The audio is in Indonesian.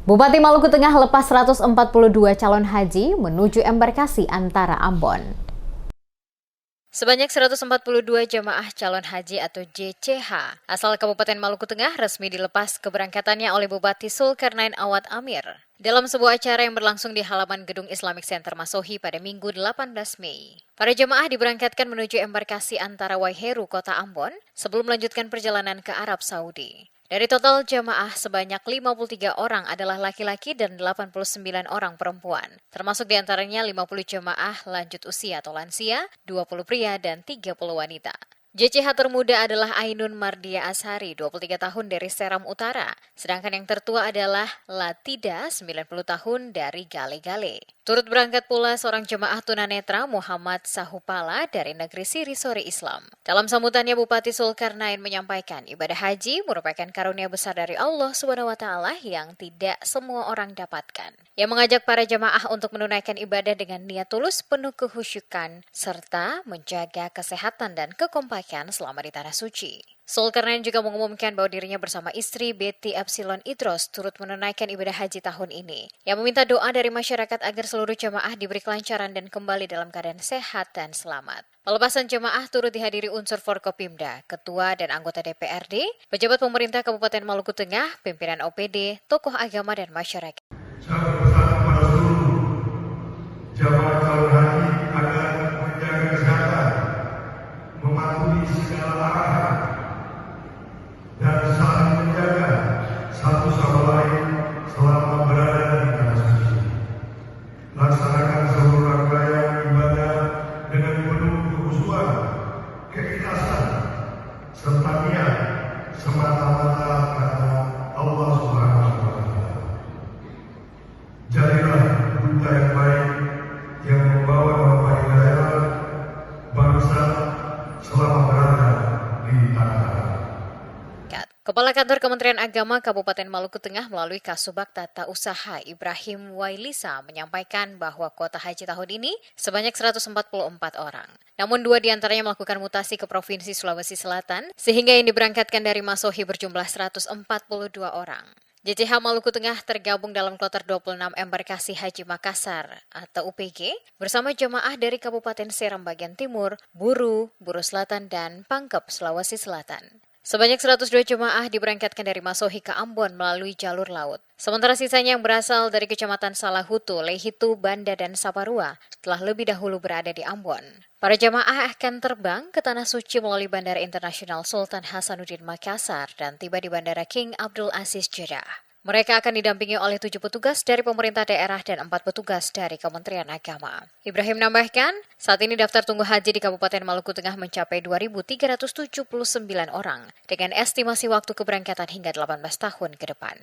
Bupati Maluku Tengah lepas 142 calon haji menuju embarkasi antara Ambon. Sebanyak 142 jemaah calon haji atau JCH asal Kabupaten Maluku Tengah resmi dilepas keberangkatannya oleh Bupati Zulkarnain Awad Amir dalam sebuah acara yang berlangsung di halaman Gedung Islamic Center Masohi pada Minggu 18 Mei. Para jemaah diberangkatkan menuju embarkasi antara Waiheru, Kota Ambon, sebelum melanjutkan perjalanan ke Arab Saudi. Dari total jemaah, sebanyak 53 orang adalah laki-laki dan 89 orang perempuan. Termasuk diantaranya 50 jemaah lanjut usia atau lansia, 20 pria, dan 30 wanita. JCH termuda adalah Ainun Mardia Ashari, 23 tahun dari Seram Utara. Sedangkan yang tertua adalah Latida, 90 tahun dari Gale-Gale. Turut berangkat pula seorang jemaah tunanetra Muhammad Sahupala dari negeri Sirisori Islam. Dalam sambutannya, Bupati Zulkarnain menyampaikan ibadah haji merupakan karunia besar dari Allah SWT yang tidak semua orang dapatkan. Ia mengajak para jemaah untuk menunaikan ibadah dengan niat tulus penuh kehusyukan serta menjaga kesehatan dan kekompakan selama di Tanah Suci. Zulkarnain juga mengumumkan bahwa dirinya bersama istri Betty Epsilon Idros turut menunaikan ibadah haji tahun ini. Ia meminta doa dari masyarakat agar seluruh jemaah diberi kelancaran dan kembali dalam keadaan sehat dan selamat. Pelepasan jemaah turut dihadiri unsur Forkopimda, Ketua dan anggota DPRD, pejabat pemerintah Kabupaten Maluku Tengah, pimpinan OPD, tokoh agama dan masyarakat. Saya berpesan kepada seluruh jemaah calon haji agar menjaga kesehatan, mematuhi segala arahan, dan saling menjaga satu sama lain selama berada di Tanah Suci. Laksanakan seluruh rangkaian ibadah dengan penuh kekhusyuan, keikhlasan, serta niat semata-mata karena Allah Subhanahu wa Ta'ala. Jadilah duta yang baik yang membawa nama baik daerah, bangsa selama berada di tanah air. Kepala Kantor Kementerian Agama Kabupaten Maluku Tengah melalui Kasubag Tata Usaha Ibrahim Wailisa menyampaikan bahwa kuota haji tahun ini sebanyak 144 orang. Namun 2 diantaranya melakukan mutasi ke Provinsi Sulawesi Selatan, sehingga yang diberangkatkan dari Masohi berjumlah 142 orang. JCH Maluku Tengah tergabung dalam kloter 26 embarkasi Haji Makassar atau UPG bersama jemaah dari Kabupaten Seram bagian timur, Buru Selatan, dan Pangkep, Sulawesi Selatan. Sebanyak 102 jemaah diberangkatkan dari Masohi ke Ambon melalui jalur laut. Sementara sisanya yang berasal dari Kecamatan Salahutu, Lehitu, Banda, dan Saparua telah lebih dahulu berada di Ambon. Para jemaah akan terbang ke Tanah Suci melalui Bandara Internasional Sultan Hasanuddin Makassar dan tiba di Bandara King Abdul Aziz Jeddah. Mereka akan didampingi oleh 7 petugas dari pemerintah daerah dan 4 petugas dari Kementerian Agama. Ibrahim menambahkan, saat ini daftar tunggu haji di Kabupaten Maluku Tengah mencapai 2.379 orang dengan estimasi waktu keberangkatan hingga 18 tahun ke depan.